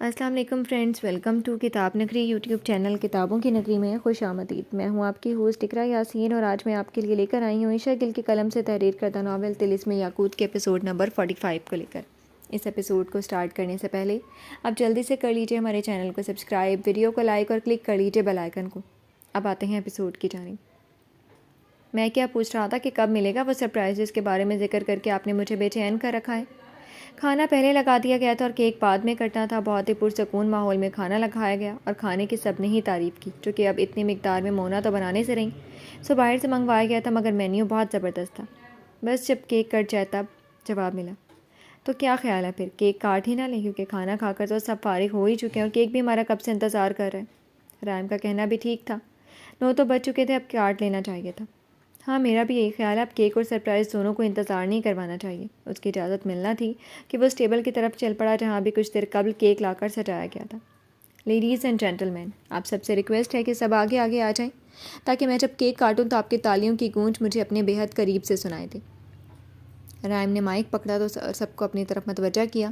السلام علیکم friends, welcome to کتاب نگری یوٹیوب چینل کتابوں کی نگری میں خوش آمدید۔ میں ہوں آپ کی ہوسٹ اقرا یاسین اور آج میں آپ کے لیے لے کر آئی ہوں عائشہ گل کے قلم سے تحریر کردہ ناول طلسم یاقوت کے ایپیسوڈ نمبر 45 کو لے کر۔ اس ایپیسوڈ کو سٹارٹ کرنے سے پہلے آپ جلدی سے کر لیجئے ہمارے چینل کو سبسکرائب، ویڈیو کو لائک اور کلک کر لیجئے بیل آئیکن کو۔ اب آتے ہیں ایپیسوڈ کی جانب۔ میں کیا پوچھ رہا تھا کہ کب ملے گا وہ سرپرائز جس کے بارے میں ذکر کر کے آپ نے مجھے بے چین کر رکھا ہے۔ کھانا پہلے لگا دیا گیا تھا اور کیک بعد میں کٹنا تھا۔ بہت ہی پرسکون ماحول میں کھانا لگایا گیا اور کھانے کی سب نے ہی تعریف کی، چونکہ اب اتنی مقدار میں مونا تو بنانے سے رہیں، سو باہر سے منگوایا گیا تھا، مگر مینیو بہت زبردست تھا۔ بس جب کیک کٹ جائے تب جواب ملا۔ تو کیا خیال ہے پھر کیک کاٹ ہی نہ لیں، کیونکہ کھانا کھا کر تو سب فارغ ہو ہی چکے ہیں اور کیک بھی ہمارا کب سے انتظار کر رہا ہے۔ رائم کا کہنا بھی ٹھیک تھا، 9 تو بج چکے تھے، اب کاٹ لینا چاہیے تھا۔ ہاں میرا بھی یہی خیال ہے، اب کیک اور سرپرائز دونوں کو انتظار نہیں کروانا چاہیے۔ اس کی اجازت ملنا تھی کہ وہ اس ٹیبل کی طرف چل پڑا جہاں بھی کچھ دیر قبل کیک لا کر سجایا گیا تھا۔ لیڈیز اینڈ جینٹل مین، آپ سب سے ریکویسٹ ہے کہ سب آگے آگے آ جائیں تاکہ میں جب کیک کاٹوں تو آپ کی تالیوں کی گونج مجھے اپنے بے حد قریب سے سنائی دے۔ رائم نے مائک پکڑا تو سب کو اپنی طرف متوجہ کیا،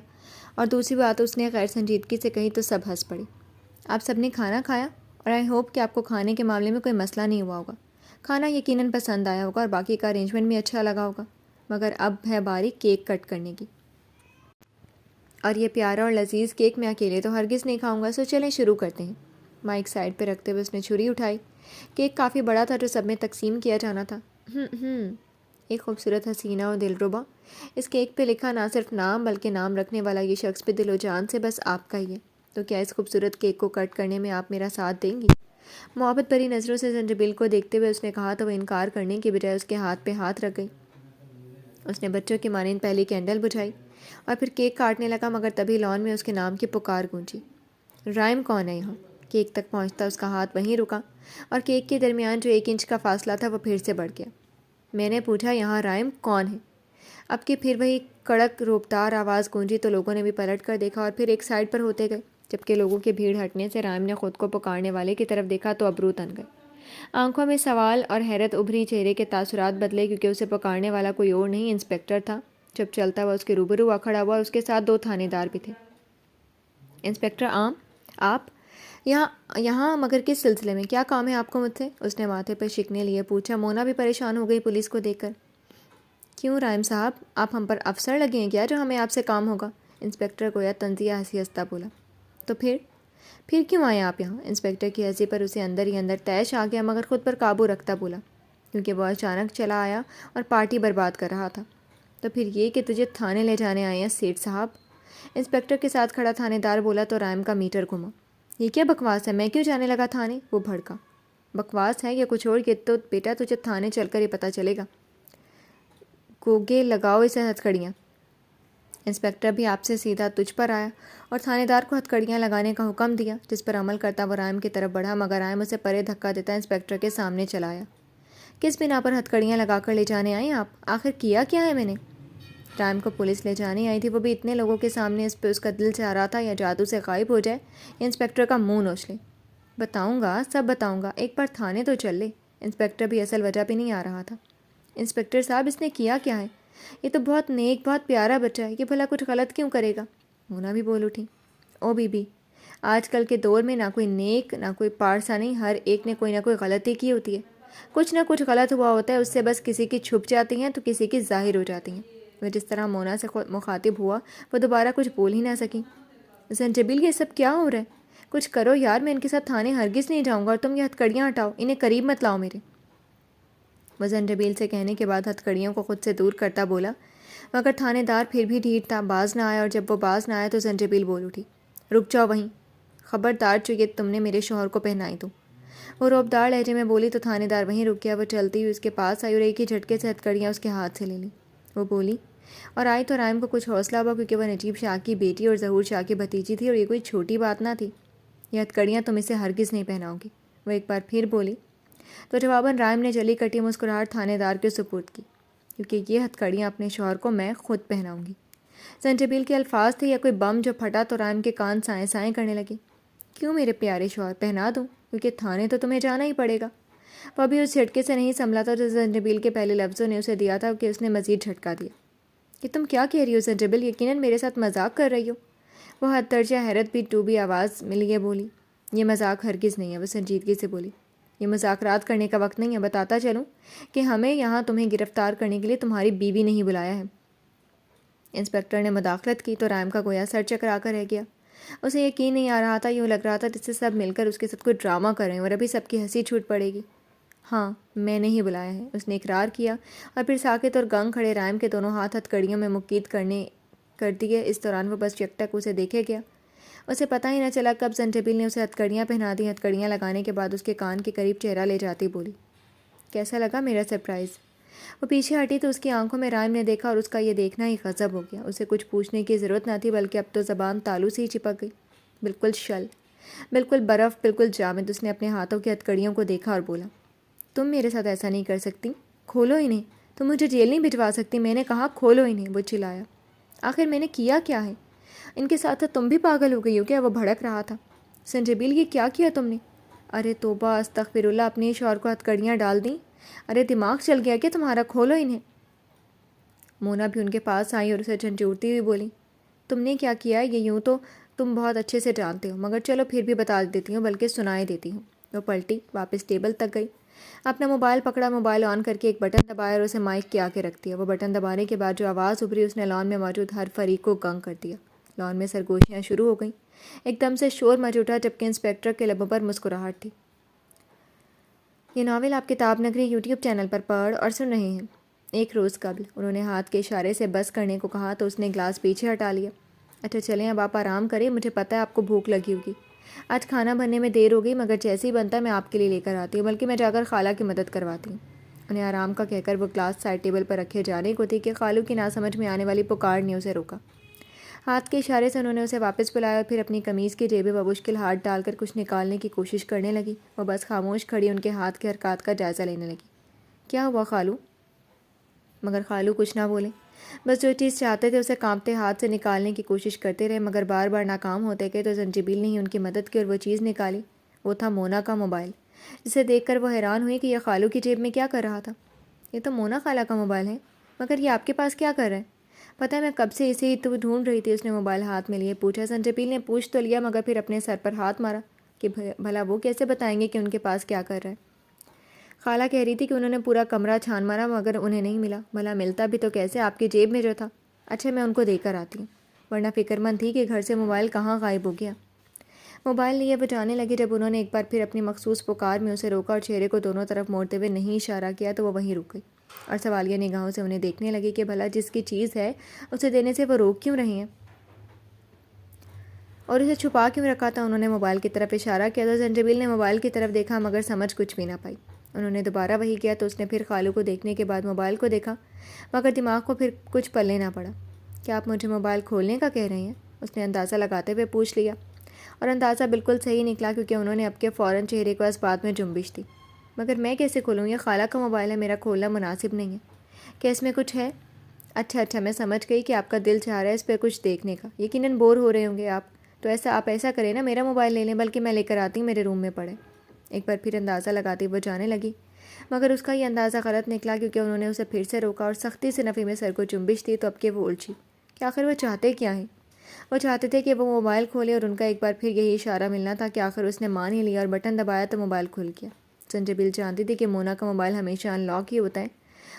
اور دوسری بات اس نے غیر سنجیدگی سے کہی تو سب ہنس پڑے۔ آپ سب نے کھانا کھایا اور آئی ہوپ کہ آپ کو کھانے کے معاملے میں کوئی مسئلہ نہیں ہوا ہوگا۔ کھانا یقیناً پسند آیا ہوگا اور باقی کا ارینجمنٹ بھی اچھا لگا ہوگا، مگر اب ہے باری کیک کٹ کرنے کی، اور یہ پیارا اور لذیذ کیک میں اکیلے تو ہرگز نہیں کھاؤں گا، سو چلیں شروع کرتے ہیں۔ مائک سائڈ پہ رکھتے ہوئے اس نے چھری اٹھائی۔ کیک کافی بڑا تھا جو سب میں تقسیم کیا جانا تھا۔ ایک خوبصورت حسینہ اور دلربا اس کیک پہ لکھا نہ صرف نام بلکہ نام رکھنے والا یہ شخص بھی دل و جان سے بس آپ کا ہی ہے۔ تو کیا اس خوبصورت کیک کو کٹ کرنے میں آپ میرا ساتھ دیں گی؟ محبت بھری نظروں سے زنجبیل کو دیکھتے ہوئے اس نے کہا تو وہ انکار کرنے کی بجائے اس کے ہاتھ پہ ہاتھ رکھ گئی۔ اس نے بچوں کی مانند پہلی کینڈل بجھائی اور پھر کیک کاٹنے لگا، مگر تبھی لان میں اس کے نام کی پکار گونجی۔ رائم کون ہے یہاں؟ کیک تک پہنچتا اس کا ہاتھ وہیں رکا اور کیک کے درمیان جو 1 انچ کا فاصلہ تھا وہ پھر سے بڑھ گیا۔ میں نے پوچھا یہاں رائم کون ہے؟ اب کہ پھر وہی کڑک روپدار آواز گونجی تو لوگوں نے بھی پلٹ کر دیکھا اور پھر ایک سائڈ پر ہوتے گئے۔ جبکہ لوگوں کی بھیڑ ہٹنے سے رائم نے خود کو پکارنے والے کی طرف دیکھا تو ابرو تن گئے۔ آنکھوں میں سوال اور حیرت ابھری، چہرے کے تاثرات بدلے، کیونکہ اسے پکارنے والا کوئی اور نہیں انسپکٹر تھا۔ جب چلتا ہوا اس کے روبرو آ کھڑا ہوا، اس کے ساتھ 2 تھانے دار بھی تھے۔ انسپکٹر عام، آپ یہاں مگر کس سلسلے میں؟ کیا کام ہے آپ کو مجھ سے؟ اس نے ماتھے پر شکنے لیے پوچھا۔ مونا بھی پریشان ہو گئی پولیس کو دیکھ کر۔ کیوں رائم صاحب، آپ ہم پر افسر لگے ہیں کیا جو ہمیں آپ سے کام ہوگا؟ انسپکٹر گویا طنزیہ ہنسی ہنستا بولا۔ تو پھر کیوں آئے آپ یہاں؟ انسپکٹر کی ہنسی پر اسے اندر ہی اندر طیش آ گیا، مگر خود پر قابو رکھتا بولا، کیونکہ وہ اچانک چلا آیا اور پارٹی برباد کر رہا تھا۔ تو پھر یہ کہ تجھے تھانے لے جانے آئے ہیں سیٹھ صاحب؟ انسپکٹر کے ساتھ کھڑا تھانے دار بولا تو رائم کا میٹر گھما۔ یہ کیا بکواس ہے؟ میں کیوں جانے لگا تھانے؟ وہ بھڑکا۔ بکواس ہے یا کچھ اور؟ یہ تو بیٹا تجھے تھانے چل کر ہی پتہ چلے گا۔ گوگے لگاؤ اسے ہتھکڑیاں۔ انسپکٹر بھی آپ سے سیدھا تجھ پر آیا اور تھانے دار کو ہتھکڑیاں لگانے کا حکم دیا، جس پر عمل کرتا وہ رائم کی طرف بڑھا، مگر رائم اسے پرے دھکا دیتا انسپکٹر کے سامنے چلا آیا۔ کس بنا پر ہتھکڑیاں لگا کر لے جانے آئے آپ؟ آخر کیا کیا ہے میں نے؟ رائم کو پولیس لے جانے آئی تھی، وہ بھی اتنے لوگوں کے سامنے۔ اس پہ اس کا دل چاہ رہا تھا یا جادو سے غائب ہو جائے یا انسپکٹر کا منہ نوچ لے۔ بتاؤں گا، سب بتاؤں گا، ایک بار تھانے تو چل لے۔ انسپکٹر بھی اصل وجہ پہ نہیں آ رہا تھا۔ انسپکٹر صاحب، اس نے کیا کیا ہے؟ یہ تو بہت نیک، بہت پیارا بچہ ہے، یہ بھلا کچھ غلط کیوں کرے گا؟ مونا بھی بول اٹھی۔ او بی بی، آج کل کے دور میں نہ کوئی نیک نہ کوئی پارسا نہیں، ہر ایک نے کوئی نہ کوئی غلطی کی ہوتی ہے۔ کچھ نہ کچھ غلط ہوا ہوتا ہے، اس سے بس کسی کی چھپ جاتی ہیں تو کسی کی ظاہر ہو جاتی ہیں۔ وہ جس طرح مونا سے مخاطب ہوا وہ دوبارہ کچھ بول ہی نہ سکی۔ زنجبیل، یہ سب کیا ہو رہا ہے؟ کچھ کرو یار، میں ان کے ساتھ تھانے ہرگز نہیں جاؤں گا، اور تم یہ ہتھکڑیاں ہٹاؤ، انہیں قریب مت لاؤ میرے۔ وہ زنجبیل سے کہنے کے بعد ہتھکڑیوں کو خود سے دور کرتا بولا، مگر تھانے دار پھر بھی ڈھیٹ تھا، باز نہ آیا، اور جب وہ باز نہ آیا تو زنجبیل بول اٹھی، رک جاؤ وہیں، خبردار جو یہ تم نے میرے شوہر کو پہنائی تو۔ وہ روبدار لہجے میں بولی تو تھانے دار وہیں رک گیا۔ وہ چلتی ہوئی اس کے پاس آئی اور ایک ہی جھٹکے سے ہتھکڑیاں اس کے ہاتھ سے لے لی۔ وہ بولی اور آئی تو رائم کو کچھ حوصلہ ہوا، کیونکہ وہ نجیب شاہ کی بیٹی اور ظہور شاہ کی بھتیجی تھی اور یہ کوئی چھوٹی بات نہ تھی۔ یہ ہتھکڑیاں تم اسے ہرگز نہیں پہناؤ گی، وہ ایک بار پھر بولی تو جواباً رائم نے جلی کٹی مسکراہٹ تھانے دار کے سپرد کی، کیونکہ یہ ہتھکڑیاں اپنے شوہر کو میں خود پہناؤں گی۔ زنجبیل کے الفاظ تھے یا کوئی بم جو پھٹا تو رائم کے کان سائیں سائیں کرنے لگے۔ کیوں میرے پیارے شوہر؟ پہنا دوں، کیونکہ تھانے تو تمہیں جانا ہی پڑے گا۔ وہ ابھی اس جھٹکے سے نہیں سنبھلا تھا جو زنجبیل کے پہلے لفظوں نے اسے دیا تھا، کہ اس نے مزید جھٹکا دیا۔ کہ تم کیا کہہ رہی ہو زنجبیل؟ یقیناً میرے ساتھ مذاق کر رہی ہو۔ وہ حد درجہ حیرت بھی ڈوبی آواز میں لیے بولی، یہ مذاق ہرگز نہیں ہے۔ وہ سنجیدگی سے بولی، یہ مذاکرات کرنے کا وقت نہیں ہے۔ بتاتا چلوں کہ ہمیں یہاں تمہیں گرفتار کرنے کے لیے تمہاری بیوی نے ہی بلایا ہے۔ انسپکٹر نے مداخلت کی تو رائم کا گویا سر چکرا کر رہ گیا۔ اسے یقین نہیں آ رہا تھا، یوں لگ رہا تھا جس سے سب مل کر اس کے ساتھ کوئی ڈرامہ کر رہے ہیں اور ابھی سب کی ہنسی چھوٹ پڑے گی۔ ہاں، میں نے ہی بلایا ہے، اس نے اقرار کیا، اور پھر ساکت اور گنگ کھڑے رائم کے دونوں ہاتھ ہتھکڑیوں میں مقید کر دیے۔ اس دوران وہ بس یک ٹک اسے دیکھے گیا۔ اسے پتہ ہی نہ چلا کب زنجبیل نے اسے ہتھکڑیاں پہنا دی۔ ہتھکڑیاں لگانے کے بعد اس کے کان کے قریب چہرہ لے جاتی بولی، کیسا لگا میرا سرپرائز؟ وہ پیچھے ہٹی تو اس کی آنکھوں میں رائم نے دیکھا اور اس کا یہ دیکھنا ہی غضب ہو گیا۔ اسے کچھ پوچھنے کی ضرورت نہ تھی، بلکہ اب تو زبان تالو سے ہی چپک گئی۔ بالکل شل، بالکل برف، بالکل جامد۔ اس نے اپنے ہاتھوں کی ہتھکڑیوں کو دیکھا اور بولا، تم میرے ساتھ ایسا نہیں کر سکتی، کھولو انہیں، تم مجھے جیل نہیں بھجوا سکتی، میں نے کہا کھولو انہیں۔ وہ چلایا، آخر میں نے کیا کیا ہے؟ ان کے ساتھ تم بھی پاگل ہو گئی ہو کیا؟ وہ بھڑک رہا تھا۔ سنجبیل، یہ کیا کیا تم نے؟ ارے توبہ استغفر اللہ، اپنے شوہر کو ہتھکڑیاں ڈال دیں؟ ارے دماغ چل گیا کہ تمہارا؟ کھولو انہیں۔ مونا بھی ان کے پاس آئی اور اسے جھنجھوڑتی ہوئی بولی، تم نے کیا کیا ہے یہ یوں تو تم بہت اچھے سے جانتے ہو، مگر چلو پھر بھی بتا دیتی ہوں، بلکہ سنائے دیتی ہوں۔ وہ پلٹی، واپس ٹیبل تک گئی، اپنا موبائل پکڑا، موبائل آن کر کے ایک بٹن دبایا اور اسے مائک کے آگے رکھ دیا۔ وہ بٹن دبانے کے بعد جو آواز ابھری اس نے لان میں موجود ہر فریق کو گنگ کر دیا۔ لان میں سرگوشیاں شروع ہو گئیں، ایک دم سے شور مچ اٹھا، جبکہ انسپکٹر کے لبوں پر مسکراہٹ تھی۔ یہ ناول آپ کتاب نگری یوٹیوب چینل پر پڑھ اور سن رہے ہیں۔ ایک روز قبل انہوں نے ہاتھ کے اشارے سے بس کرنے کو کہا تو اس نے گلاس پیچھے ہٹا لیا۔ اچھا چلیں اب آپ آرام کریں، مجھے پتہ ہے آپ کو بھوک لگی ہوگی۔ آج کھانا بننے میں دیر ہو گئی، مگر جیسے ہی بنتا ہے میں آپ کے لیے لے کر آتی ہوں، بلکہ میں جا کر خالہ کی مدد کرواتی ہوں۔ انہیں آرام کا کہہ کر وہ گلاس سائڈ ٹیبل پر رکھے جانے کو تھی کہ خالو کی ناسمجھ میں آنے والی پکار نے اسے روکا۔ ہاتھ کے اشارے سے انہوں نے اسے واپس بلایا اور پھر اپنی قمیض کی جیب میں بمشکل ہاتھ ڈال کر کچھ نکالنے کی کوشش کرنے لگی۔ وہ بس خاموش کھڑی ان کے ہاتھ کے حرکات کا جائزہ لینے لگی۔ کیا ہوا خالو؟ مگر خالو کچھ نہ بولے، بس جو چیز چاہتے تھے اسے کانپتے ہاتھ سے نکالنے کی کوشش کرتے رہے، مگر بار بار ناکام ہوتے گئے۔ تو زنجبیل نے ہی ان کی مدد کی اور وہ چیز نکالی۔ وہ تھا مونا کا موبائل، جسے دیکھ کر وہ حیران ہوئی کہ یہ خالو کی جیب میں کیا کر رہا تھا۔ یہ تو مونا خالہ کا موبائل ہے، مگر یہ آپ کے پاس کیا کر رہا ہے؟ پتہ ہے میں کب سے اسے ہی تو ڈھونڈ رہی تھی۔ اس نے موبائل ہاتھ میں لیے پوچھا۔ زنجبیل نے پوچھ تو لیا، مگر پھر اپنے سر پر ہاتھ مارا کہ بھلا وہ کیسے بتائیں گے کہ ان کے پاس کیا کر رہا ہے۔ خالہ کہہ رہی تھی کہ انہوں نے پورا کمرہ چھان مارا مگر انہیں نہیں ملا۔ بھلا ملتا بھی تو کیسے، آپ کی جیب میں جو تھا۔ اچھا میں ان کو دے کر آتی ہوں، ورنہ فکر مند تھی کہ گھر سے موبائل کہاں غائب ہو گیا۔ موبائل لیے وہ جانے لگے۔ جب انہوں نے ایک بار پھر اپنی مخصوص پکار میں اسے روکا اور چہرے کو دونوں طرف موڑتے ہوئے نہیں اشارہ کیا تو وہ وہیں رک گئی اور سوالیہ نگاہوں سے انہیں دیکھنے لگی کہ بھلا جس کی چیز ہے اسے دینے سے وہ روک کیوں رہے ہیں اور اسے چھپا کیوں رکھا تھا۔ انہوں نے موبائل کی طرف اشارہ کیا تو زنجبیل نے موبائل کی طرف دیکھا، مگر سمجھ کچھ بھی نہ پائی۔ انہوں نے دوبارہ وہی کیا تو اس نے پھر خالو کو دیکھنے کے بعد موبائل کو دیکھا، مگر دماغ کو پھر کچھ پلے نہ پڑا۔ کیا آپ مجھے موبائل کھولنے کا کہہ رہے ہیں؟ اس نے اندازہ لگاتے ہوئے پوچھ لیا، اور اندازہ بالکل صحیح نکلا کیونکہ انہوں نے اب کے فوراً چہرے کو اس بات میں جنبش دی۔ مگر میں کیسے کھولوں؟ یہ خالہ کا موبائل ہے، میرا کھولنا مناسب نہیں ہے۔ کیا اس میں کچھ ہے؟ اچھا میں سمجھ گئی کہ آپ کا دل چاہ رہا ہے اس پہ کچھ دیکھنے کا، یقیناً بور ہو رہے ہوں گے آپ، تو آپ ایسا کریں نا، میرا موبائل لے لیں، بلکہ میں لے کر آتی ہوں، میرے روم میں پڑے۔ ایک بار پھر اندازہ لگاتی وہ جانے لگی، مگر اس کا یہ اندازہ غلط نکلا کیونکہ انہوں نے اسے پھر سے روکا اور سختی سے نفی میں سر کو جنبش دی تو اب کہ وہ الجھی کہ آخر وہ چاہتے کیا ہیں۔ وہ چاہتے تھے کہ وہ موبائل کھولے اور ان کا ایک بار پھر یہی اشارہ ملنا تھا کہ آخر اس نے مان ہی لیا اور بٹن دبایا تو موبائل کھل گیا۔ زنجبیل جانتی تھی کہ مونا کا موبائل ہمیشہ ان لاک ہی ہوتا ہے۔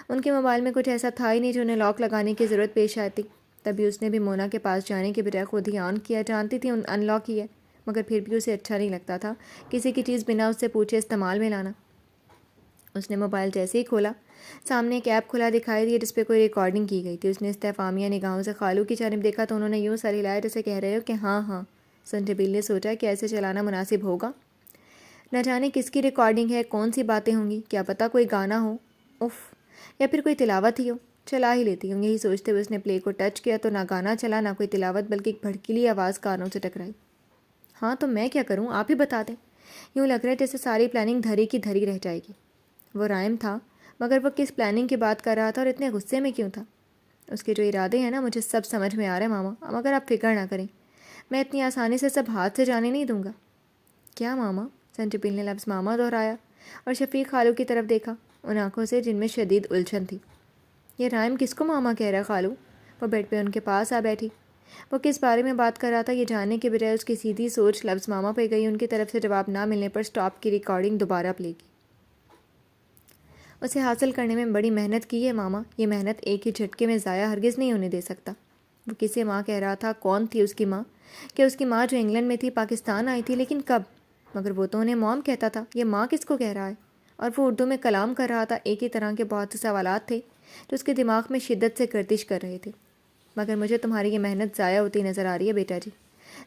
ان کے موبائل میں کچھ ایسا تھا ہی نہیں جو انہیں لاک لگانے کی ضرورت پیش آتی، تبھی اس نے بھی مونا کے پاس جانے کے بجائے خود ہی آن کیا۔ جانتی تھی ان لاک ہی ہے، مگر پھر بھی اسے اچھا نہیں لگتا تھا کسی کی چیز بنا اس سے پوچھے استعمال میں لانا۔ اس نے موبائل جیسے ہی کھولا، سامنے ایک ایپ کھلا دکھائی دی جس پہ کوئی ریکارڈنگ کی گئی تھی۔ اس نے استفہامیہ نگاہوں سے خالو کی جانب دیکھا تو انہوں نے یوں سر ہلایا جیسے کہہ رہے ہو کہ ہاں۔ زنجبیل نے سوچا کہ ایسے چلانا مناسب ہوگا، نہ جانے کس کی ریکارڈنگ ہے، کون سی باتیں ہوں گی، کیا پتہ کوئی گانا ہو، اف، یا پھر کوئی تلاوت ہی ہو، چلا ہی لیتی ہوں۔ یہی سوچتے ہوئے اس نے پلے کو ٹچ کیا تو نہ گانا چلا نہ کوئی تلاوت، بلکہ ایک بھڑکیلی آواز کانوں سے ٹکرائی۔ ہاں تو میں کیا کروں، آپ ہی بتا دیں۔ یوں لگ رہا ہے جیسے ساری پلاننگ دھری کی دھری رہ جائے گی۔ وہ رائم تھا، مگر وہ کس پلاننگ کی بات کر رہا تھا اور اتنے غصے میں کیوں تھا؟ اس کے جو ارادے ہیں نا مجھے سب سمجھ میں آ رہا ہے ماما، مگر آپ فکر نہ کریں، میں اتنی آسانی سے سب ہاتھ سے جانے نہیں دوں گا۔ کیا ماما؟ زنجبیل نے لفظ ماما دہرایا اور شفیق خالو کی طرف دیکھا، ان آنکھوں سے جن میں شدید الجھن تھی۔ یہ رائم کس کو ماما کہہ رہا ہے خالو؟ وہ بیڈ پہ ان کے پاس آ بیٹھی۔ وہ کس بارے میں بات کر رہا تھا یہ جاننے کے بجائے اس کی سیدھی سوچ لفظ ماما پہ گئی۔ ان کی طرف سے جواب نہ ملنے پر سٹاپ کی ریکارڈنگ دوبارہ پلے کی۔ اسے حاصل کرنے میں بڑی محنت کی ہے ماما، یہ محنت ایک ہی جھٹکے میں ضائع ہرگز نہیں ہونے دے سکتا۔ وہ کسے ماں کہہ رہا تھا؟ کون تھی اس کی ماں؟ کہ اس کی ماں جو انگلینڈ میں تھی پاکستان آئی تھی، لیکن کب؟ مگر وہ تو انہیں موم کہتا تھا، یہ ماں کس کو کہہ رہا ہے؟ اور وہ اردو میں کلام کر رہا تھا۔ ایک ہی طرح کے بہت سے سوالات تھے جو اس کے دماغ میں شدت سے گردش کر رہے تھے۔ مگر مجھے تمہاری یہ محنت ضائع ہوتی نظر آ رہی ہے بیٹا جی،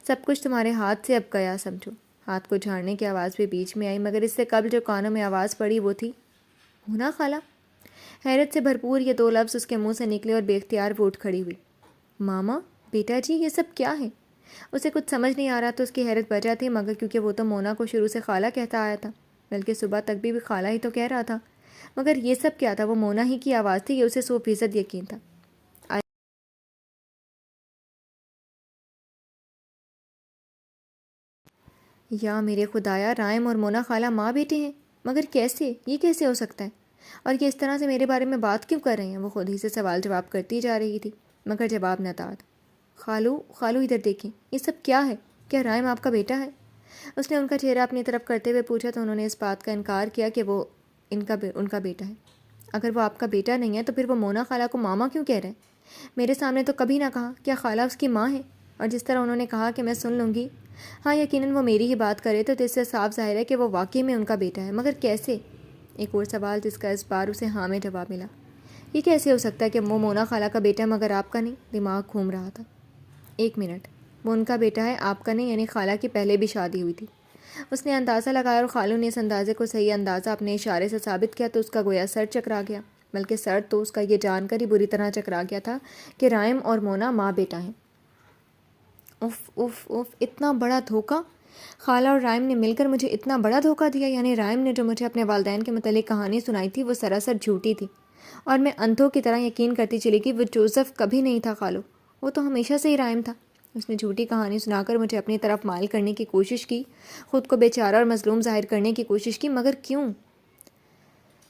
سب کچھ تمہارے ہاتھ سے اب گیا سمجھو۔ ہاتھ کو جھاڑنے کی آواز بھی بیچ میں آئی، مگر اس سے قبل جو کانوں میں آواز پڑی وہ تھی ہونا خالہ۔ حیرت سے بھرپور یہ دو لفظ اس کے منہ سے نکلے اور بے اختیار وہ اٹھ کھڑی ہوئی۔ ماما، بیٹا جی، یہ سب کیا ہے؟ اسے کچھ سمجھ نہیں آ رہا تو اس کی حیرت وجہ تھی، مگر کیونکہ وہ تو مونا کو شروع سے خالہ کہتا آیا تھا، بلکہ صبح تک بھی خالہ ہی تو کہہ رہا تھا۔ مگر یہ سب کیا تھا؟ وہ مونا ہی کی آواز تھی، یہ اسے 100% یقین تھا۔ یا میرے خدایا، رائم اور مونا خالہ ماں بیٹے ہیں؟ مگر کیسے؟ یہ کیسے ہو سکتا ہے؟ اور یہ اس طرح سے میرے بارے میں بات کیوں کر رہے ہیں؟ وہ خود ہی سے سوال جواب کرتی جا رہی تھی، مگر جواب نہ تھا۔ خالو، خالو ادھر دیکھیں، یہ سب کیا ہے؟ کیا رائم آپ کا بیٹا ہے؟ اس نے ان کا چہرہ اپنی طرف کرتے ہوئے پوچھا تو انہوں نے اس بات کا انکار کیا کہ وہ ان کا بیٹا ہے۔ اگر وہ آپ کا بیٹا نہیں ہے تو پھر وہ مونا خالہ کو ماما کیوں کہہ رہے ہیں؟ میرے سامنے تو کبھی نہ کہا۔ کیا خالہ اس کی ماں ہے؟ اور جس طرح انہوں نے کہا کہ میں سن لوں گی، ہاں یقیناً وہ میری ہی بات کرے تو اس سے صاف ظاہر ہے کہ وہ واقعی میں ان کا بیٹا ہے، مگر کیسے؟ ایک اور سوال جس کا اس بار اسے ہاں میں جواب ملا۔ یہ کیسے ہو سکتا ہے کہ وہ مونا خالہ کا بیٹا ہے مگر آپ کا نہیں؟ دماغ گھوم رہا تھا۔ ایک منٹ، وہ ان کا بیٹا ہے، آپ کا نہیں؟ یعنی خالہ کی پہلے بھی شادی ہوئی تھی؟ اس نے اندازہ لگایا اور خالو نے اس اندازے کو صحیح اندازہ اپنے اشارے سے ثابت کیا تو اس کا گویا سر چکرا گیا، بلکہ سر تو اس کا یہ جان کر ہی بری طرح چکرا گیا تھا کہ رائم اور مونا ماں بیٹا ہیں۔ اف اف اف، اتنا بڑا دھوکہ! خالہ اور رائم نے مل کر مجھے اتنا بڑا دھوکہ دیا؟ یعنی رائم نے جو مجھے اپنے والدین کے متعلق کہانی سنائی تھی وہ سراسر جھوٹی تھی، اور میں اندھوں کی طرح یقین کرتی چلی کہ وہ جوزف کبھی نہیں تھا خالو، وہ تو ہمیشہ سے ہی رائم تھا۔ اس نے جھوٹی کہانی سنا کر مجھے اپنی طرف مائل کرنے کی کوشش کی، خود کو بیچارہ اور مظلوم ظاہر کرنے کی کوشش کی، مگر کیوں؟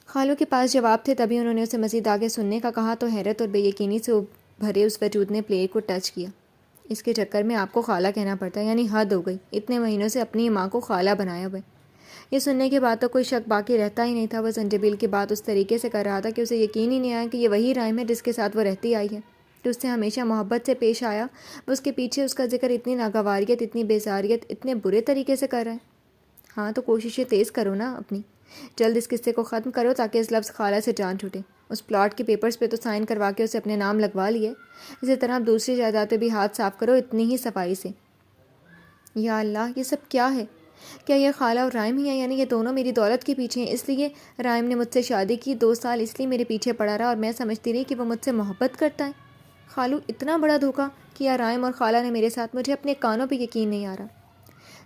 خالو کے پاس جواب تھے، تبھی انہوں نے اسے مزید آگے سننے کا کہا تو حیرت اور بے یقینی سے بھرے اس وجود نے پلیٹ کو ٹچ کیا۔ اس کے چکر میں آپ کو خالہ کہنا پڑتا ہے؟ یعنی حد ہو گئی، اتنے مہینوں سے اپنی ماں کو خالہ بنایا ہوا ہے۔ یہ سننے کے بعد تو کوئی شک باقی رہتا ہی نہیں تھا۔ وہ زنجبیل کی بات اس طریقے سے کر رہا تھا کہ اسے یقین ہی نہیں آیا کہ یہ وہی رائم ہے جس کے ساتھ وہ رہتی آئی ہے، جو اس سے ہمیشہ محبت سے پیش آیا۔ وہ اس کے پیچھے اس کا ذکر اتنی ناگواریت، اتنی بیزاریت، اتنے برے طریقے سے کر رہا ہے۔ ہاں تو کوششیں تیز کرو نا اپنی، جلد اس قصے کو ختم کرو تاکہ اس لفظ خالہ سے جان چھوٹے۔ اس پلاٹ کے پیپرز پہ تو سائن کروا کے اسے اپنے نام لگوا لیے، اسی طرح اب دوسری جائیداد پہ بھی ہاتھ صاف کرو اتنی ہی صفائی سے۔ یا اللہ، یہ سب کیا ہے؟ کیا یہ خالہ اور رائم ہی ہیں؟ یعنی یہ دونوں میری دولت کے پیچھے ہیں، اس لیے رائم نے مجھ سے شادی کی، 2 سال اس لیے میرے پیچھے پڑا رہا اور میں سمجھتی رہی کہ وہ مجھ سے محبت کرتا ہے۔ خالو، اتنا بڑا دھوکہ کیا رائم اور خالہ نے میرے ساتھ؟ مجھے اپنے کانوں پہ یقین نہیں آ رہا۔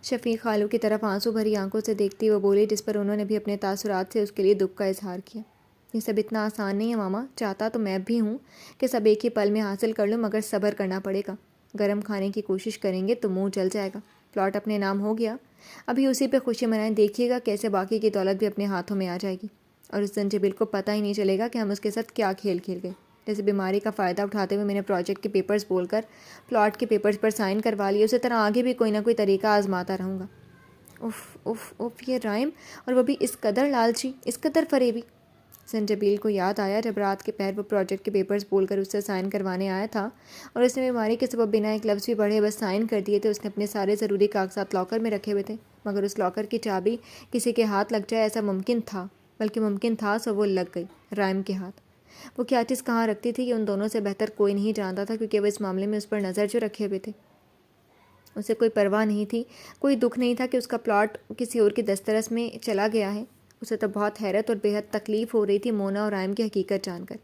شفیق خالو کی طرف آنسو بھری آنکھوں سے دیکھتی وہ بولی، جس پر انہوں نے بھی اپنے تاثرات سے اس کے لیے دکھ کا اظہار کیا۔ یہ سب اتنا آسان نہیں ہے ماما، چاہتا تو میں بھی ہوں کہ سب ایک ہی پل میں حاصل کر لوں، مگر صبر کرنا پڑے گا۔ گرم کھانے کی کوشش کریں گے تو منہ جل جائے گا۔ پلاٹ اپنے نام ہو گیا، ابھی اسی پہ خوشی منائیں، دیکھیے گا کیسے باقی کی دولت بھی اپنے ہاتھوں میں آ جائے گی، اور اس زنجبیل کو پتہ ہی نہیں چلے گا کہ ہم اس کے ساتھ کیا کھیل کھیل گئے۔ جیسے بیماری کا فائدہ اٹھاتے ہوئے میں نے پروجیکٹ کے پیپرز بول کر پلاٹ کے پیپرز پر سائن کروا لیے، اسی طرح آگے بھی کوئی نہ کوئی طریقہ آزماتا رہوں گا۔ اف اف اف، یہ رائم، اور وہ بھی اس قدر لالچی، اس قدر فریبی۔ زنجبیل کو یاد آیا جب رات کے پہر وہ پروجیکٹ کے پیپرز بول کر اس سے سائن کروانے آیا تھا، اور اس نے بیماری کے سبب بنا ایک لفظ بھی پڑھے بس سائن کر دیے تھے۔ اس نے اپنے سارے ضروری کاغذات لاکر میں رکھے ہوئے تھے، مگر اس لاکر کی چابی کسی کے ہاتھ لگ جائے ایسا ممکن تھا، بلکہ ممکن تھا سو وہ لگ گئی رائم کے ہاتھ۔ وہ کیا چیز کہاں رکھتی تھی یہ ان دونوں سے بہتر کوئی نہیں جانتا تھا، کیونکہ وہ اس معاملے میں اس پر نظر جو رکھے ہوئے تھے۔ اسے کوئی پرواہ نہیں تھی، کوئی دکھ نہیں تھا کہ اس کا پلاٹ کسی اور کی دسترس میں چلا گیا ہے۔ اسے تو بہت حیرت اور بے حد تکلیف ہو رہی تھی مونا اور رائم کی حقیقت جان کر۔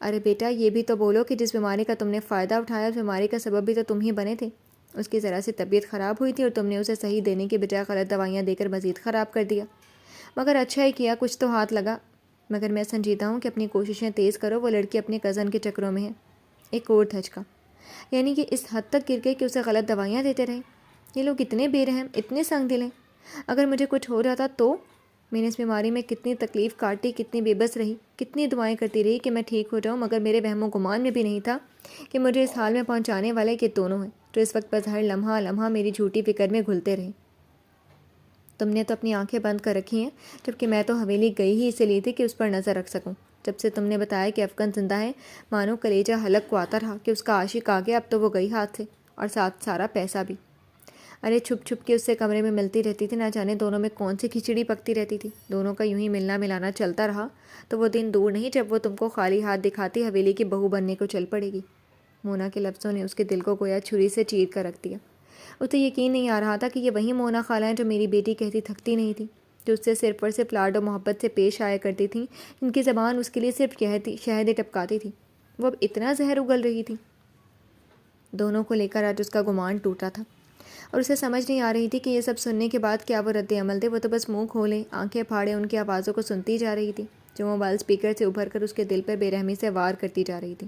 ارے بیٹا، یہ بھی تو بولو کہ جس بیماری کا تم نے فائدہ اٹھایا اس بیماری کا سبب بھی تو تم ہی بنے تھے۔ اس کی ذرا سی طبیعت خراب ہوئی تھی اور تم نے اسے صحیح دینے کے بجائے غلط دوائیاں دے کر مزید خراب کر دیا، مگر اچھا ہی کیا، کچھ تو ہاتھ لگا۔ مگر میں سنجیدہ ہوں کہ اپنی کوششیں تیز کرو، وہ لڑکی اپنے کزن کے چکروں میں ہے۔ ایک اور دھچکا، یعنی کہ اس حد تک گر گئے کہ اسے غلط دوائیاں دیتے رہے۔ یہ لوگ اتنے بے رحم، اتنے سنگ دل ہیں۔ اگر مجھے کچھ ہو جاتا تو میں نے اس بیماری میں کتنی تکلیف کاٹی، کتنی بے بس رہی، کتنی دعائیں کرتی رہی کہ میں ٹھیک ہو جاؤں، مگر میرے وہم و گمان میں بھی نہیں تھا کہ مجھے اس حال میں پہنچانے والے یہ دونوں ہیں جو اس وقت بظاہر لمحہ لمحہ میری جھوٹی فکر میں گھلتے رہے۔ تم نے تو اپنی آنکھیں بند کر رکھی ہیں، جبکہ میں تو حویلی گئی ہی اسے لیے تھی کہ اس پر نظر رکھ سکوں۔ جب سے تم نے بتایا کہ افغان زندہ ہے، مانو کلیجہ حلق کو آتا رہا کہ اس کا عاشق آ گیا، اب تو وہ گئی ہاتھ سے، اور ساتھ سارا پیسہ بھی۔ ارے چھپ چھپ کے اس سے کمرے میں ملتی رہتی تھی، نہ جانے دونوں میں کون سی کھچڑی پکتی رہتی تھی۔ دونوں کا یوں ہی ملنا ملانا چلتا رہا تو وہ دن دور نہیں جب وہ تم کو خالی ہاتھ دکھاتی حویلی کی بہو بننے کو چل پڑے گی۔ مونا کے لفظوں نے اس کے دل کو گویا چھری سے چیر کر رکھ دیا۔ اسے یقین نہیں آ رہا تھا کہ یہ وہی مونا خالہ ہیں جو میری بیٹی کہتی تھکتی نہیں تھی، جو اس سے صرف اور صرف لاڈ و محبت سے پیش آیا کرتی تھیں، جن کی زبان اس کے لیے صرف شہد ٹپکاتی تھی۔ وہ اب اتنا زہر اگل رہی تھی۔ دونوں کو لے کر آج اس کا گمان ٹوٹا تھا، اور اسے سمجھ نہیں آ رہی تھی کہ یہ سب سننے کے بعد کیا وہ رد عمل دے۔ وہ تو بس منہ کھولے، آنکھیں پھاڑے ان کی آوازوں کو سنتی جا رہی تھی جو موبائل اسپیکر سے ابھر کر اس کے دل پر بے رحمی سے وار کرتی جا رہی تھی۔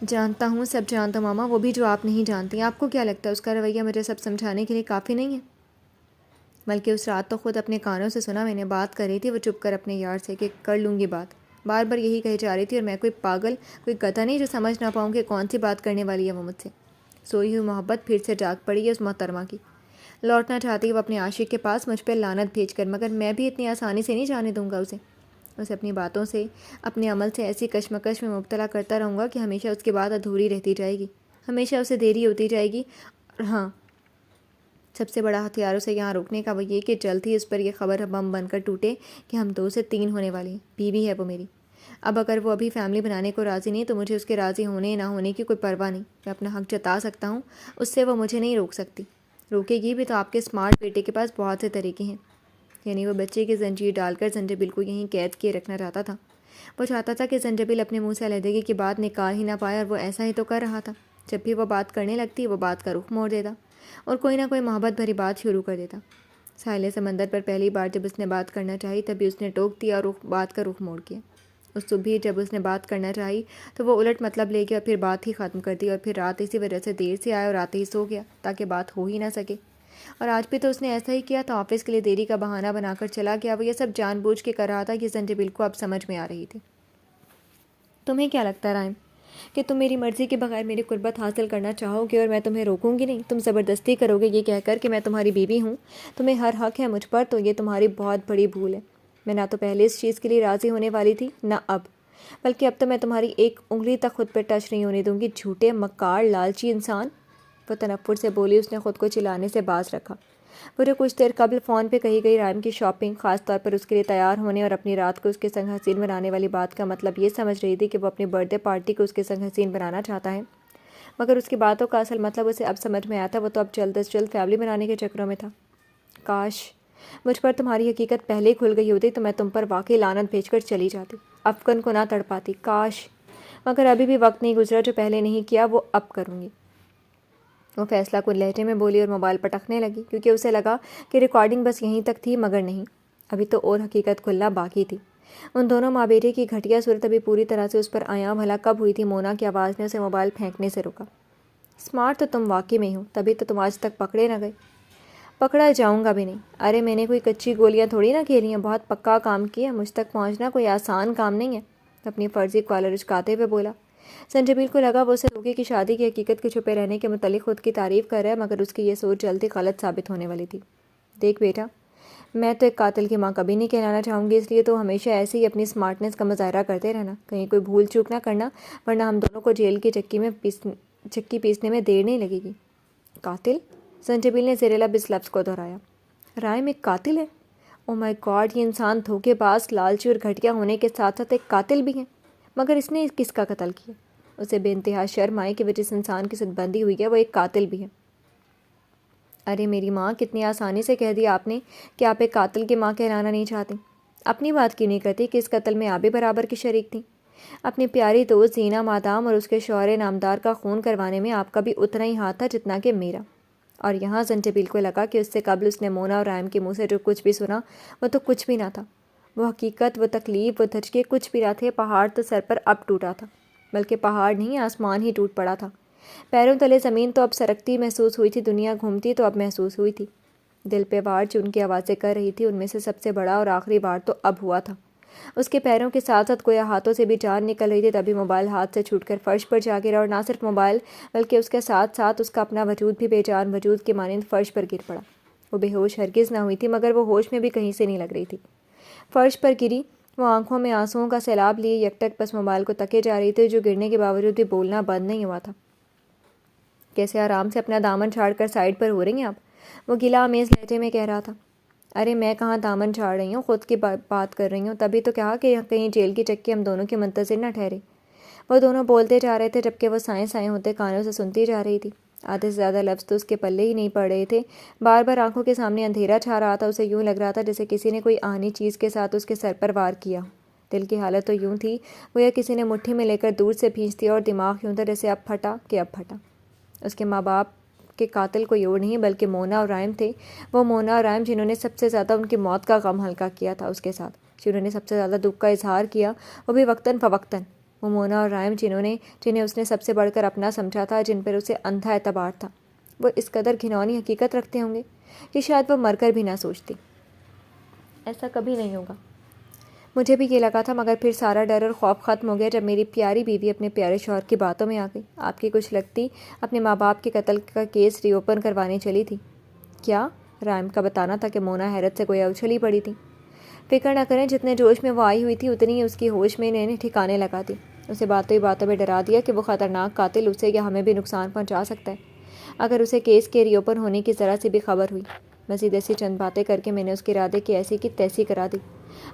جانتا ہوں، سب جانتا ہوں ماما، وہ بھی جو آپ نہیں جانتی۔ آپ کو کیا لگتا ہے اس کا رویہ مجھے سب سمجھانے کے لیے کافی نہیں ہے؟ بلکہ اس رات تو خود اپنے کانوں سے سنا، میں نے بات کر رہی تھی وہ چپ کر اپنے یار سے کہ کر لوں گی بات، بار بار یہی کہی جا رہی تھی، اور میں کوئی پاگل، کوئی گدھا نہیں جو سمجھ نہ پاؤں کہ کون سی بات کرنے والی ہے وہ مجھ سے۔ سوئی ہوئی محبت پھر سے جاگ پڑی ہے اس محترمہ کی، لوٹنا چاہتی ہے وہ اپنے عاشق کے پاس مجھ پہ لعنت بھیج کر، مگر میں بھی اتنی آسانی سے نہیں جانے دوں گا اسے اپنی باتوں سے، اپنے عمل سے ایسی کشمکش میں مبتلا کرتا رہوں گا کہ ہمیشہ اس کی بات ادھوری رہتی جائے گی، ہمیشہ اسے دیری ہوتی جائے گی۔ اور ہاں، سب سے بڑا ہتھیار اسے یہاں روکنے کا وہ یہ کہ جلد ہی اس پر یہ خبر بم بن کر ٹوٹے کہ ہم 2 سے 3 ہونے والے ہیں، بیوی ہے وہ میری۔ اب اگر وہ ابھی فیملی بنانے کو راضی نہیں تو مجھے اس کے راضی ہونے نہ ہونے کی کوئی پرواہ نہیں، میں اپنا حق جتا سکتا ہوں، اس سے وہ مجھے نہیں روک سکتی۔ روکے گی بھی تو آپ کے اسمارٹ بیٹے کے پاس بہت سے طریقے ہیں۔ یعنی وہ بچے کی زنجیر ڈال کر زنجبیل کو یہیں قید کیے رکھنا چاہتا تھا۔ وہ چاہتا تھا کہ زنجبیل اپنے منہ سے علیحدگی کی بات نکال ہی نہ پائے، اور وہ ایسا ہی تو کر رہا تھا۔ جب بھی وہ بات کرنے لگتی وہ بات کا رخ موڑ دیتا اور کوئی نہ کوئی محبت بھری بات شروع کر دیتا۔ ساحل سمندر پر پہلی بار جب اس نے بات کرنا چاہی تبھی اس نے ٹوک دیا اور بات کا رخ موڑ کیا۔ اس صبح جب اس نے بات کرنا چاہی تو وہ الٹ مطلب لے گیا اور پھر بات ہی ختم کر دی، اور پھر رات اسی وجہ سے دیر سے آیا اور آتے ہی سو گیا تاکہ بات ہو ہی نہ سکے۔ اور آج بھی تو اس نے ایسا ہی کیا تھا، آفس کے لیے دیری کا بہانہ بنا کر چلا گیا۔ وہ یہ سب جان بوجھ کے کر رہا تھا کہ زنجبیل کو اب سمجھ میں آ رہی تھی۔ تمہیں کیا لگتا ہے رائم کہ تم میری مرضی کے بغیر میری قربت حاصل کرنا چاہو گے اور میں تمہیں روکوں گی نہیں؟ تم زبردستی کرو گے یہ کہہ کر کہ میں تمہاری بیوی ہوں، تمہیں ہر حق ہے مجھ پر، تو یہ تمہاری بہت بڑی بھول ہے۔ میں نہ تو پہلے اس چیز کے لیے راضی ہونے والی تھی، نہ اب، بلکہ اب تو میں تمہاری ایک انگلی تک خود پہ ٹچ نہیں ہونے دوں گی، جھوٹے، مکار، لالچی انسان۔ وہ تنفر سے بولی، اس نے خود کو چلانے سے باز رکھا۔ وہ جو کچھ دیر قبل فون پہ کہی گئی رائم کی شاپنگ، خاص طور پر اس کے لیے تیار ہونے اور اپنی رات کو اس کے سنگ حسین بنانے والی بات کا مطلب یہ سمجھ رہی تھی کہ وہ اپنی برتھ ڈے پارٹی کو اس کے سنگ حسین بنانا چاہتا ہے، مگر اس کی باتوں کا اصل مطلب اسے اب سمجھ میں آتا۔ وہ تو اب جلد از جلد فیملی بنانے کے چکروں میں تھا۔ کاش مجھ پر تمہاری حقیقت پہلے ہی کھل گئی ہوتی تو میں تم پر واقعی لعنت بھیج کر چلی جاتی، افغان کو نہ تڑپاتی، کاش، مگر ابھی بھی وقت نہیں گزرا، جو پہلے نہیں کیا وہ اب کروں گی۔ وہ فیصلہ کن لہجے میں بولی اور موبائل پٹکنے لگی، کیونکہ اسے لگا کہ ریکارڈنگ بس یہیں تک تھی، مگر نہیں، ابھی تو اور حقیقت کھلنا باقی تھی۔ ان دونوں ماں بیٹے کی گھٹیا صورت ابھی پوری طرح سے اس پر عیاں بھلا کب ہوئی تھی؟ مونا کی آواز نے اسے موبائل پھینکنے سے روکا۔ اسمارٹ تو تم واقعی میں ہو، تبھی تو تم آج تک پکڑے نہ گئے۔ پکڑا جاؤں گا بھی نہیں۔ ارے میں نے کوئی کچی گولیاں تھوڑی نہ کھیلی ہیں، بہت پکا کام کیا، مجھ تک پہنچنا کوئی آسان کام نہیں ہے، اپنی فرضی کالر اچکاتے ہوئے بولا۔ زنجبیل کو لگا وہ اسے روکے کی شادی کی حقیقت کے چھپے رہنے کے متعلق خود کی تعریف کر رہا ہے، مگر اس کی یہ سوچ جلد ہی غلط ثابت ہونے والی تھی۔ دیکھ بیٹا، میں تو ایک قاتل کی ماں کبھی نہیں کہلانا چاہوں گی، اس لیے تو ہمیشہ ایسے ہی اپنی اسمارٹنیس کا مظاہرہ کرتے رہنا، کہیں کوئی بھول چوک نہ کرنا، ورنہ ہم دونوں کو جیل کی چکی پیسنے میں دیر نہیں لگے گی۔ قاتل؟ زنجبیل نے زیر لب اس لفظ کو دہرایا۔ رائم ایک قاتل ہے؟ او مائی گاڈ، یہ انسان دھوکے باز، لالچی اور گھٹیا ہونے کے ساتھ ساتھ ایک قاتل بھی ہے، مگر اس نے کس کا قتل کیا؟ اسے بے انتہا شرم آئی کہ وہ جس انسان کی ساتھ بندی ہوئی ہے وہ ایک قاتل بھی ہے۔ ارے میری ماں، کتنی آسانی سے کہہ دیا آپ نے کہ آپ ایک قاتل کی ماں کہلانا نہیں چاہتی۔ اپنی بات کیوں نہیں کرتی کہ اس قتل میں آپ بھی برابر کی شریک تھیں؟ اپنی پیاری دوست زینہ مادام اور اس کے شوہر نامدار کا خون کروانے میں آپ کا بھی اتنا ہی ہاتھ تھا جتنا کہ میرا۔ اور یہاں زنجبیل کو لگا کہ اس سے قبل اس نے مونا اور رائم کے منہ سے جو کچھ بھی سنا وہ تو کچھ بھی نہ تھا، وہ حقیقت، وہ تکلیف، وہ دھچکے کچھ بھی نہ تھے۔ پہاڑ تو سر پر اب ٹوٹا تھا، بلکہ پہاڑ نہیں، آسمان ہی ٹوٹ پڑا تھا۔ پیروں تلے زمین تو اب سرکتی محسوس ہوئی تھی، دنیا گھومتی تو اب محسوس ہوئی تھی۔ دل پہ وار جو ان کی آوازیں کر رہی تھی ان میں سے سب سے بڑا اور آخری وار تو اب ہوا تھا۔ اس کے پیروں کے ساتھ ساتھ گویا ہاتھوں سے بھی جان نکل رہی تھی، تبھی موبائل ہاتھ سے چھوٹ کر فرش پر جا گرا، اور نہ صرف موبائل بلکہ اس کے ساتھ ساتھ اس کا اپنا وجود بھی بے جان وجود کے مانند فرش پر گر پڑا۔ وہ بے ہوش ہرگز نہ ہوئی تھی، مگر وہ ہوش میں بھی کہیں سے نہیں لگ رہی تھی۔ فرش پر گری، وہ آنکھوں میں آنسوؤں کا سیلاب لیے یکٹک بس موبائل کو تکے جا رہی تھی، جو گرنے کے باوجود بھی بولنا بند نہیں ہوا تھا۔ کیسے آرام سے اپنا دامن چھاڑ کر سائڈ پر ہو رہی ہیں آپ؟ وہ گلہ آمیز لہجے میں کہہ رہا تھا۔ ارے میں کہاں دامن چھاڑ رہی ہوں، خود کی بات کر رہی ہوں، تبھی تو کہا کہ کہیں جیل کی چکی ہم دونوں کے منتظر نہ ٹھہرے۔ وہ دونوں بولتے جا رہے تھے جبکہ وہ سائیں سائیں ہوتے کانوں سے سنتی جا رہی تھی۔ آدھے سے زیادہ لفظ تو اس کے پلے ہی نہیں پڑ رہے تھے، بار بار آنکھوں کے سامنے اندھیرا چھا رہا تھا، اسے یوں لگ رہا تھا جیسے کسی نے کوئی آہنی چیز کے ساتھ اس کے سر پر وار کیا۔ دل کی حالت تو یوں تھی گویا کسی نے مٹھی میں لے کر دور سے کھینچ دیا، اور دماغ یوں تھا جیسے اب پھٹا کہ اب پھٹا۔ اس کے ماں باپ کے قاتل کوئی اور نہیں بلکہ مونا اور رائم تھے، وہ مونا اور رائم جنہوں نے سب سے زیادہ ان کی موت کا غم ہلکا کیا تھا اس کے ساتھ، جنہوں نے سب سے زیادہ دکھ کا اظہار کیا، وہ بھی وقتاً فوقتاً۔ وہ مونا اور رائم جنہیں اس نے سب سے بڑھ کر اپنا سمجھا تھا، جن پر اسے اندھا اعتبار تھا، وہ اس قدر گھناؤنی حقیقت رکھتے ہوں گے کہ شاید وہ مر کر بھی نہ سوچتی۔ ایسا کبھی نہیں ہوگا، مجھے بھی یہ لگا تھا، مگر پھر سارا ڈر اور خوف ختم ہو گیا جب میری پیاری بیوی اپنے پیارے شوہر کی باتوں میں آ گئی۔ آپ کی کچھ لگتی اپنے ماں باپ کے قتل کا کیس ری اوپن کروانے چلی تھی۔ کیا؟ رائم کا بتانا تھا کہ مونا حیرت سے گویا اچھلی پڑی تھی۔ فکر نہ کریں، جتنے جوش میں وہ آئی ہوئی تھی اتنی ہی اس کی ہوش میں انہیں ٹھکانے لگا دی۔ اسے باتوں ہی باتوں میں ڈرا دیا کہ وہ خطرناک قاتل اسے یا ہمیں بھی نقصان پہنچا سکتا ہے اگر اسے کیس کے ری اوپن ہونے کی ذرا سی بھی خبر ہوئی۔ مزید ایسی چند باتیں کر کے میں نے اس کے ارادے کی ایسی کی تیسی کرا دی۔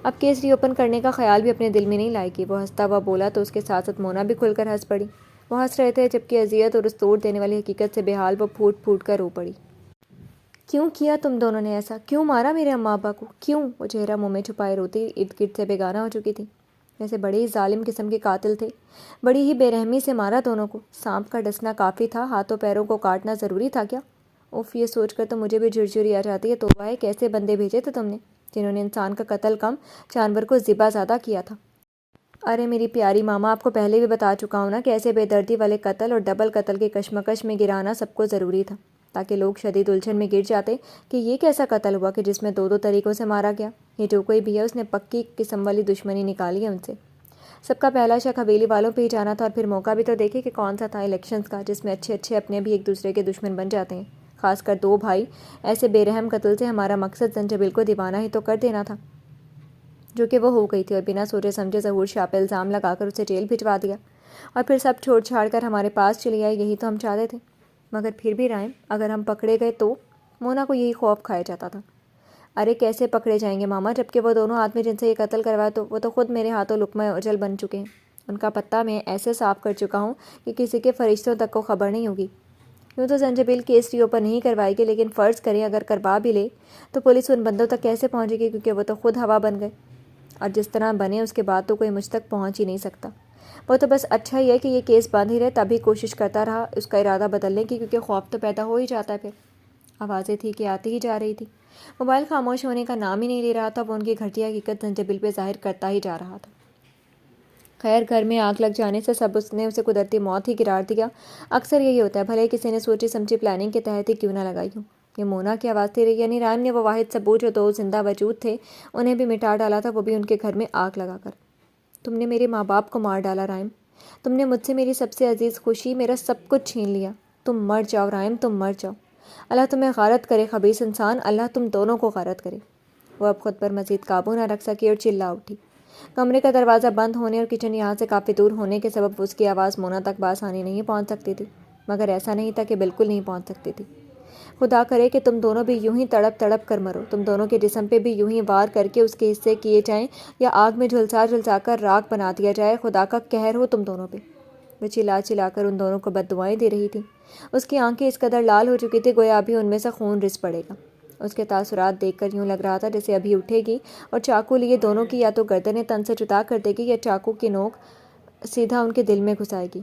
اب کیس ری اوپن کرنے کا خیال بھی اپنے دل میں نہیں لائے گی۔ وہ ہنستا ہوا بولا تو اس کے ساتھ ساتھ مونا بھی کھل کر ہنس پڑی۔ وہ ہنس رہے تھے جبکہ اذیت اور اس توڑ دینے والی حقیقت سے بے حال وہ پھوٹ پھوٹ کر رو پڑی۔ کیوں کیا تم دونوں نے ایسا؟ کیوں مارا میرے اماں ابا کو؟ کیوں؟ وہ چہرہ منہ میں چھپائے روتی ارد گرد سے بیگانہ ہو چکی تھی، جیسے بڑے ہی ظالم قسم کے قاتل تھے۔ بڑی ہی بے رحمی سے مارا دونوں کو۔ سانپ کا ڈسنا کافی تھا، ہاتھوں پیروں کو کاٹنا ضروری تھا کیا؟ اوف، یہ سوچ کر تو مجھے بھی جھرجھری آ جاتی ہے۔ توبہ ہے، کیسے بندے بھیجے تھے تم نے جنہوں نے انسان کا قتل کم جانور کو ذبح زیادہ کیا تھا۔ ارے میری پیاری ماما، آپ کو پہلے بھی بتا چکا ہوں نا کہ ایسے بے دردی والے قتل اور ڈبل قتل کے کشمکش میں گرانا سب کو ضروری تھا، تاکہ لوگ شدید الجھن میں گر جاتے کہ یہ کیسا قتل ہوا کہ جس میں دو طریقوں سے مارا گیا۔ یہ جو کوئی بھی ہے اس نے پکی قسم والی دشمنی نکالی ہے ان سے۔ سب کا پہلا شک حویلی والوں پہ ہی جانا تھا، اور پھر موقع بھی تو دیکھے کہ کون سا تھا، الیکشنز کا، جس میں اچھے اچھے اپنے بھی ایک دوسرے کے دشمن بن جاتے ہیں، خاص کر دو بھائی۔ ایسے بے رحم قتل سے ہمارا مقصد زنجبیل کو دیوانہ ہی تو کر دینا تھا، جو کہ وہ ہو گئی تھی، اور بنا سوچے سمجھے ظہور شاہ پہ الزام لگا کر اسے جیل بھجوا دیا، اور پھر سب چھوڑ چھاڑ کر ہمارے پاس چلی آئی۔ یہی تو ہم چاہتے تھے، مگر پھر بھی رائم، اگر ہم پکڑے گئے تو؟ مونا کو یہی خوف کھایا جاتا تھا۔ ارے کیسے پکڑے جائیں گے ماما، جبکہ وہ دونوں آدمی جن سے یہ قتل کروایا تو وہ تو خود میرے ہاتھوں لقمہ اجل بن چکے ہیں۔ ان کا پتہ میں ایسے صاف کر چکا ہوں کہ کسی کے فرشتوں تک کو خبر نہیں ہوگی۔ یوں تو زنجبیل کیس ری اوپن نہیں کروائے گی، لیکن فرض کریں اگر کروا بھی لے تو پولیس ان بندوں تک کیسے پہنچے گی، کیونکہ وہ تو خود ہوا بن گئے، اور جس طرح بنے اس کے بعد تو کوئی مجھ تک پہنچ ہی نہیں سکتا۔ وہ تو بس اچھا ہی ہے کہ یہ کیس بند ہی رہے، تبھی کوشش کرتا رہا اس کا ارادہ بدلنے کی، کیونکہ خوف تو پیدا ہو ہی جاتا ہے۔ پھر آوازیں تھی کہ آتی ہی جا رہی تھی، موبائل خاموش ہونے کا نام ہی نہیں لے رہا تھا، وہ ان کی گھٹیا حقیقت زنجبیل پہ ظاہر کرتا ہی جا رہا تھا۔ خیر، گھر میں آگ لگ جانے سے سب اس نے اسے قدرتی موت ہی قرار دیا۔ اکثر یہی ہوتا ہے، بھلے کسی نے سوچی سمجھی پلاننگ کے تحت ہی کیوں نہ لگائی ہو۔ یہ مونا کی آواز تھی، یعنی رائم نے وہ واحد ثبوت جو دو زندہ وجود تھے انہیں بھی مٹا ڈالا تھا، وہ بھی ان کے گھر میں آگ لگا کر۔ تم نے میرے ماں باپ کو مار ڈالا رائم، تم نے مجھ سے میری سب سے عزیز خوشی، میرا سب کچھ چھین لیا۔ تم مر جاؤ رائم، تم مر جاؤ، اللہ تمہیں غارت کرے خبیث انسان، اللہ تم دونوں کو غارت کرے۔ وہ اب خود پر مزید قابو نہ رکھ سکی اور چلا اٹھی۔ کمرے کا دروازہ بند ہونے اور کچن یہاں سے کافی دور ہونے کے سبب اس کی آواز مونا تک بآسانی نہیں پہنچ سکتی تھی، مگر ایسا نہیں تھا کہ بالکل نہیں پہنچ سکتی تھی۔ خدا کرے کہ تم دونوں بھی یوں ہی تڑپ تڑپ کر مرو، تم دونوں کے جسم پہ بھی یوں ہی وار کر کے اس کے حصے کیے جائیں، یا آگ میں جھلسا جھلسا کر راکھ بنا دیا جائے، خدا کا قہر ہو تم دونوں پہ۔ وہ چلا چلا کر ان دونوں کو بد دعائیں دے رہی تھی۔ اس کی آنکھیں اس قدر لال ہو چکی تھی گویا ابھی ان میں سے خون رس پڑے گا۔ اس کے تاثرات دیکھ کر یوں لگ رہا تھا جیسے ابھی اٹھے گی اور چاقو لیے دونوں کی یا تو گردنیں تن سے جدا کر دے گی، یا چاقو کی نوک سیدھا ان کے دل میں گھسائے گی۔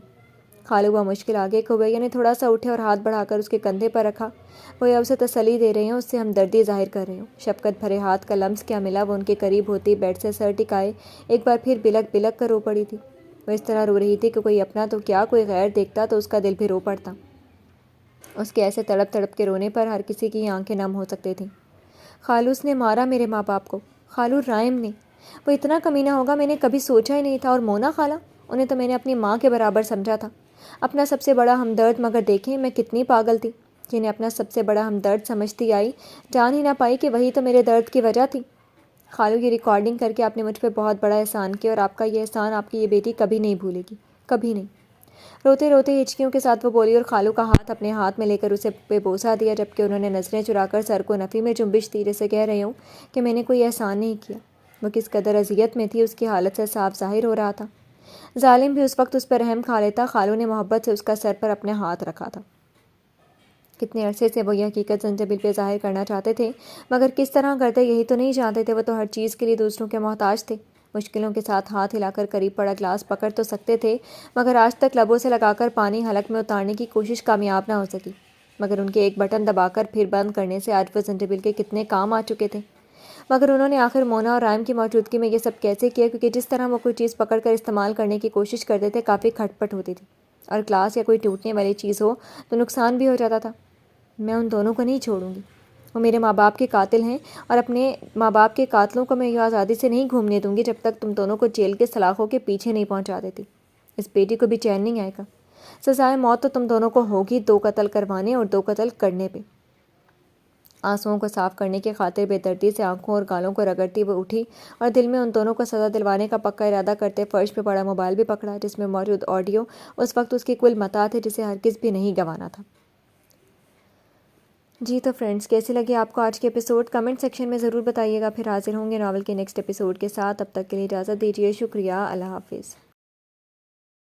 خالو وہ مشکل آگے کو ہوئے، یعنی تھوڑا سا اٹھے اور ہاتھ بڑھا کر اس کے کندھے پر رکھا، وہ یا اسے تسلی دے رہے ہوں، اس سے ہمدردی ظاہر کر رہے ہوں۔ شفقت بھرے ہاتھ کا لمس کیا ملا، وہ ان کے قریب ہوتی بیڈ سے سر ٹکائے ایک بار پھر بلک بلک کر رو پڑی تھی۔ وہ اس طرح رو رہی تھی کہ کوئی اپنا تو کیا کوئی غیر دیکھتا تو اس کا دل بھی رو پڑتا۔ اس کے ایسے تڑپ تڑپ کے رونے پر ہر کسی کی آنکھیں نم ہو سکتی تھیں۔ خالوص نے مارا میرے ماں باپ کو، خالو رائم نے، وہ اتنا کمینہ ہوگا میں نے کبھی سوچا ہی نہیں تھا۔ اور مونا خالہ، انہیں تو میں نے اپنی ماں کے برابر سمجھا تھا، اپنا سب سے بڑا ہمدرد، مگر دیکھیں میں کتنی پاگل تھی، جنہیں اپنا سب سے بڑا ہمدرد سمجھتی آئی، جان ہی نہ پائی کہ وہی تو میرے درد کی وجہ تھی۔ خالو، یہ ریکارڈنگ کر کے آپ نے مجھ پہ بہت بڑا احسان کیا، اور آپ کا یہ احسان آپ کی یہ بیٹی کبھی نہیں بھولے گی، کبھی نہیں۔ روتے روتے ہچکیوں کے ساتھ وہ بولی، اور خالو کا ہاتھ اپنے ہاتھ میں لے کر اسے پہ بوسہ دیا، جبکہ انہوں نے نظریں چرا کر سر کو نفی میں جنبش دی، جیسے کہہ رہی ہوں کہ میں نے کوئی احسان نہیں کیا۔ وہ کس قدر اذیت میں تھی اس کی حالت سے صاف ظاہر ہو رہا تھا۔ ظالم بھی اس وقت اس پر رحم کھا لیتا۔ خالو نے محبت سے اس کا سر پر اپنے ہاتھ رکھا تھا۔ کتنے عرصے سے وہ یہ حقیقت زنجبیل پہ ظاہر کرنا چاہتے تھے، مگر کس طرح کرتے یہی تو نہیں جانتے تھے۔ وہ تو ہر چیز کے لیے دوسروں کے محتاج تھے۔ مشکلوں کے ساتھ ہاتھ ہلا کر قریب پڑا گلاس پکڑ تو سکتے تھے، مگر آج تک لبوں سے لگا کر پانی حلق میں اتارنے کی کوشش کامیاب نہ ہو سکی۔ مگر ان کے ایک بٹن دبا کر پھر بند کرنے سے آج وہ زنجبیل کے کتنے کام آ چکے تھے۔ مگر انہوں نے آخر مونا اور رائم کی موجودگی میں یہ سب کیسے کیا، کیونکہ جس طرح وہ کوئی چیز پکڑ کر استعمال کرنے کی کوشش کرتے تھے کافی کھٹ پٹ ہوتی تھی، اور گلاس یا کوئی ٹوٹنے والی چیز ہو تو نقصان بھی ہو جاتا تھا۔ میں ان دونوں کو نہیں چھوڑوں گی، وہ میرے ماں باپ کے قاتل ہیں، اور اپنے ماں باپ کے قاتلوں کو میں یہ آزادی سے نہیں گھومنے دوں گی جب تک تم دونوں کو جیل کے سلاخوں کے پیچھے نہیں پہنچا دیتی۔ اس بیٹی کو بھی چین نہیں آئے گا۔ سزائے موت تو تم دونوں کو ہوگی، 2 قتل کروانے اور 2 قتل کرنے پہ۔ آنسوؤں کو صاف کرنے کی خاطر بے دردی سے آنکھوں اور گالوں کو رگڑتی وہ اٹھی، اور دل میں ان دونوں کو سزا دلوانے کا پکا ارادہ کرتے فرش پہ پڑا موبائل بھی پکڑا، جس میں موجود آڈیو اس وقت اس کی کل متاع تھے جسے ہرگز بھی نہیں گنوانا تھا۔ جی تو فرینڈز، کیسے لگے آپ کو آج کے ایپیسوڈ؟ کمنٹ سیکشن میں ضرور بتائیے گا۔ پھر حاضر ہوں گے ناول کے نیکسٹ ایپیسوڈ کے ساتھ۔ تب تک کے لیے اجازت دیجیے۔ شکریہ، اللہ حافظ۔